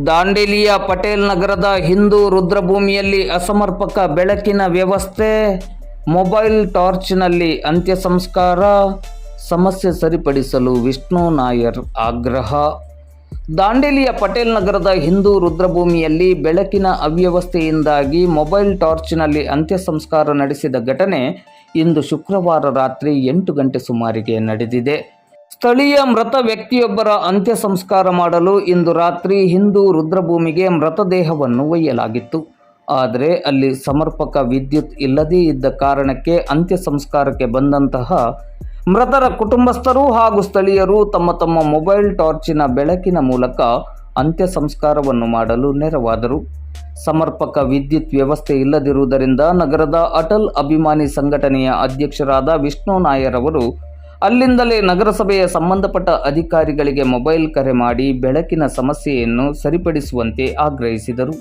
ದಾಂಡೇಲಿಯ ಪಟೇಲ್ ನಗರದ ಹಿಂದೂ ರುದ್ರಭೂಮಿಯಲ್ಲಿ ಅಸಮರ್ಪಕ ಬೆಳಕಿನ ವ್ಯವಸ್ಥೆ, ಮೊಬೈಲ್ ಟಾರ್ಚ್ನಲ್ಲಿ ಅಂತ್ಯ ಸಂಸ್ಕಾರ, ಸಮಸ್ಯೆ ಸರಿಪಡಿಸಲು ವಿಷ್ಣು ನಾಯರ್ ಆಗ್ರಹ. ದಾಂಡೇಲಿಯ ಪಟೇಲ್ ನಗರದ ಹಿಂದೂ ರುದ್ರಭೂಮಿಯಲ್ಲಿ ಬೆಳಕಿನ ಅವ್ಯವಸ್ಥೆಯಿಂದಾಗಿ ಮೊಬೈಲ್ ಟಾರ್ಚ್ನಲ್ಲಿ ಅಂತ್ಯ ಸಂಸ್ಕಾರ ನಡೆಸಿದ ಘಟನೆ ಇಂದು ಶುಕ್ರವಾರ ರಾತ್ರಿ 8 ಗಂಟೆ ಸುಮಾರಿಗೆ ನಡೆದಿದೆ. ಸ್ಥಳೀಯ ಮೃತ ವ್ಯಕ್ತಿಯೊಬ್ಬರ ಅಂತ್ಯ ಸಂಸ್ಕಾರ ಮಾಡಲು ಇಂದು ರಾತ್ರಿ ಹಿಂದೂ ರುದ್ರಭೂಮಿಗೆ ಮೃತದೇಹವನ್ನು ಒಯ್ಯಲಾಗಿತ್ತು. ಆದರೆ ಅಲ್ಲಿ ಸಮರ್ಪಕ ವಿದ್ಯುತ್ ಇಲ್ಲದೇ ಇದ್ದ ಕಾರಣಕ್ಕೆ ಅಂತ್ಯ ಸಂಸ್ಕಾರಕ್ಕೆ ಬಂದಂತಹ ಮೃತರ ಕುಟುಂಬಸ್ಥರು ಹಾಗೂ ಸ್ಥಳೀಯರು ತಮ್ಮ ತಮ್ಮ ಮೊಬೈಲ್ ಟಾರ್ಚಿನ ಬೆಳಕಿನ ಮೂಲಕ ಅಂತ್ಯ ಸಂಸ್ಕಾರವನ್ನು ಮಾಡಲು ನೆರವಾದರು. ಸಮರ್ಪಕ ವಿದ್ಯುತ್ ವ್ಯವಸ್ಥೆ ಇಲ್ಲದಿರುವುದರಿಂದ ನಗರದ ಅಟಲ್ ಅಭಿಮಾನಿ ಸಂಘಟನೆಯ ಅಧ್ಯಕ್ಷರಾದ ವಿಷ್ಣು ನಾಯರ್ ಅವರು ಅಲ್ಲಿಂದಲೇ ನಗರಸಭೆಯ ಸಂಬಂಧಪಟ್ಟ ಅಧಿಕಾರಿಗಳಿಗೆ ಮೊಬೈಲ್ ಕರೆ ಮಾಡಿ ಬೆಳಕಿನ ಸಮಸ್ಯೆಯನ್ನು ಸರಿಪಡಿಸುವಂತೆ ಆಗ್ರಹಿಸಿದರು.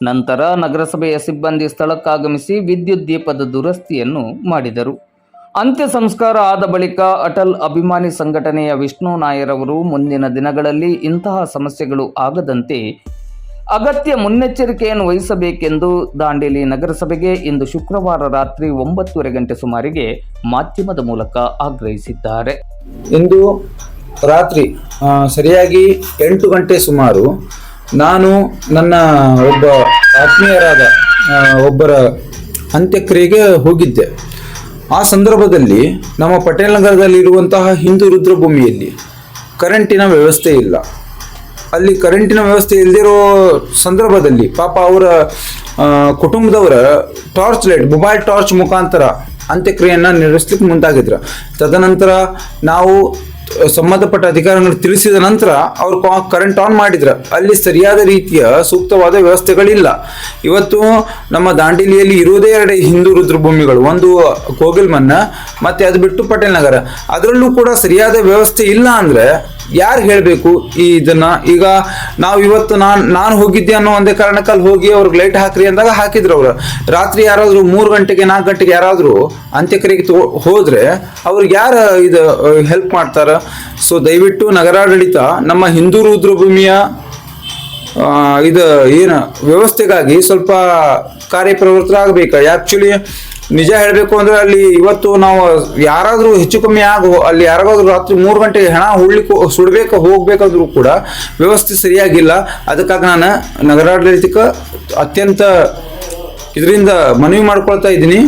ನಂತರ ನಗರಸಭೆಯ ಸಿಬ್ಬಂದಿ ಸ್ಥಳಕ್ಕಾಗಮಿಸಿ ವಿದ್ಯುತ್ ದೀಪದ ದುರಸ್ತಿಯನ್ನು ಮಾಡಿದರು. ಅಂತ್ಯ ಸಂಸ್ಕಾರ ಆದ ಬಳಿಕ ಅಟಲ್ ಅಭಿಮಾನಿ ಸಂಘಟನೆಯ ವಿಷ್ಣು ನಾಯರ್ ಅವರು ಮುಂದಿನ ದಿನಗಳಲ್ಲಿ ಇಂತಹ ಸಮಸ್ಯೆಗಳು ಆಗದಂತೆ ಅಗತ್ಯ ಮುನ್ನೆಚ್ಚರಿಕೆಯನ್ನು ವಹಿಸಬೇಕೆಂದು ದಾಂಡೇಲಿ ನಗರಸಭೆಗೆ ಇಂದು ಶುಕ್ರವಾರ ರಾತ್ರಿ 9:30 ಗಂಟೆ ಸುಮಾರಿಗೆ ಮಾಧ್ಯಮದ ಮೂಲಕ ಆಗ್ರಹಿಸಿದ್ದಾರೆ. ಇಂದು ರಾತ್ರಿ ಸರಿಯಾಗಿ 8 ಗಂಟೆ ಸುಮಾರು ನಾನು ನನ್ನ ಒಬ್ಬ ಆತ್ಮೀಯರಾದ ಒಬ್ಬರ ಅಂತ್ಯಕ್ರಿಯೆಗೆ ಹೋಗಿದ್ದೆ. ಆ ಸಂದರ್ಭದಲ್ಲಿ ನಮ್ಮ ಪಟೇಲ್ ನಗರದಲ್ಲಿರುವಂತಹ ಹಿಂದೂ ರುದ್ರಭೂಮಿಯಲ್ಲಿ ಕರೆಂಟಿನ ವ್ಯವಸ್ಥೆ ಇಲ್ಲ. ಅಲ್ಲಿ ಕರೆಂಟಿನ ವ್ಯವಸ್ಥೆ ಇಲ್ಲದಿರೋ ಸಂದರ್ಭದಲ್ಲಿ ಪಾಪ ಅವರ ಕುಟುಂಬದವರ ಟಾರ್ಚ್ ಲೈಟ್, ಮೊಬೈಲ್ ಟಾರ್ಚ್ ಮುಖಾಂತರ ಅಂತ್ಯಕ್ರಿಯೆಯನ್ನು ನಡೆಸಲಿಕ್ಕೆ ಮುಂದಾಗಿದ್ರು. ತದನಂತರ ನಾವು ಸಂಬಂಧಪಟ್ಟ ಅಧಿಕಾರಿಗಳು ತಿಳಿಸಿದ ನಂತರ ಅವರು ಕರೆಂಟ್ ಆನ್ ಮಾಡಿದ್ರು. ಅಲ್ಲಿ ಸರಿಯಾದ ರೀತಿಯ ಸೂಕ್ತವಾದ ವ್ಯವಸ್ಥೆಗಳಿಲ್ಲ. ಇವತ್ತು ನಮ್ಮ ದಾಂಡೇಲಿಯಲ್ಲಿ ಇರುವುದೇ 2 ಹಿಂದೂ ರುದ್ರಭೂಮಿಗಳು, ಒಂದು ಕೋಗಿಲ್ಮನ್ನ ಮತ್ತೆ ಅದು ಬಿಟ್ಟು ಪಟೇಲ್ ನಗರ. ಅದರಲ್ಲೂ ಕೂಡ ಸರಿಯಾದ ವ್ಯವಸ್ಥೆ ಇಲ್ಲ ಅಂದ್ರೆ ಯಾರು ಹೇಳಬೇಕು ಇದನ್ನ? ಈಗ ನಾವು ಇವತ್ತು ನಾನು ಹೋಗಿದ್ದೆ ಅನ್ನೋ ಒಂದೇ ಕಾರಣಕ್ಕೆ ಅಲ್ಲಿ ಹೋಗಿ ಅವ್ರಿಗೆ ಲೈಟ್ ಹಾಕ್ರಿ ಅಂದಾಗ ಹಾಕಿದ್ರು. ಅವರು ರಾತ್ರಿ ಯಾರಾದರೂ 3 ಗಂಟೆಗೆ 4 ಗಂಟೆಗೆ ಯಾರಾದರೂ ಅಂತ್ಯಕ್ರಿಯೆಗೆ ಹೋದ್ರೆ ಅವ್ರಿಗೆ ಯಾರು ಇದು ಹೆಲ್ಪ್ ಮಾಡ್ತಾರ? ಸೊ ದಯವಿಟ್ಟು ನಗರಾಡಳಿತ ನಮ್ಮ ಹಿಂದೂ ರುದ್ರಭೂಮಿಯ ಇದು ಏನು ವ್ಯವಸ್ಥೆಗಾಗಿ ಸ್ವಲ್ಪ ಕಾರ್ಯಪ್ರವೃತ್ತರಾಗಬೇಕು. ಆ್ಯಕ್ಚುಲಿ ನಿಜ ಹೇಳಬೇಕು ಅಂದ್ರೆ ಅಲ್ಲಿ ಇವತ್ತು ನಾವು ಯಾರಾದರೂ ಹೆಚ್ಚು ಕಮ್ಮಿ ಅಲ್ಲಿ ಯಾರಾದ್ರೂ ರಾತ್ರಿ 3 ಗಂಟೆಗೆ ಹೆಣ ಸುಡಬೇಕು ಹೋಗ್ಬೇಕಾದ್ರೂ ಕೂಡ ವ್ಯವಸ್ಥೆ ಸರಿಯಾಗಿಲ್ಲ. ಅದಕ್ಕಾಗಿ ನಾನು ನಗರಾಡಳಿತಕ್ಕೆ ಅತ್ಯಂತ ಇದರಿಂದ ಮನವಿ ಮಾಡ್ಕೊಳ್ತಾ ಇದ್ದೀನಿ.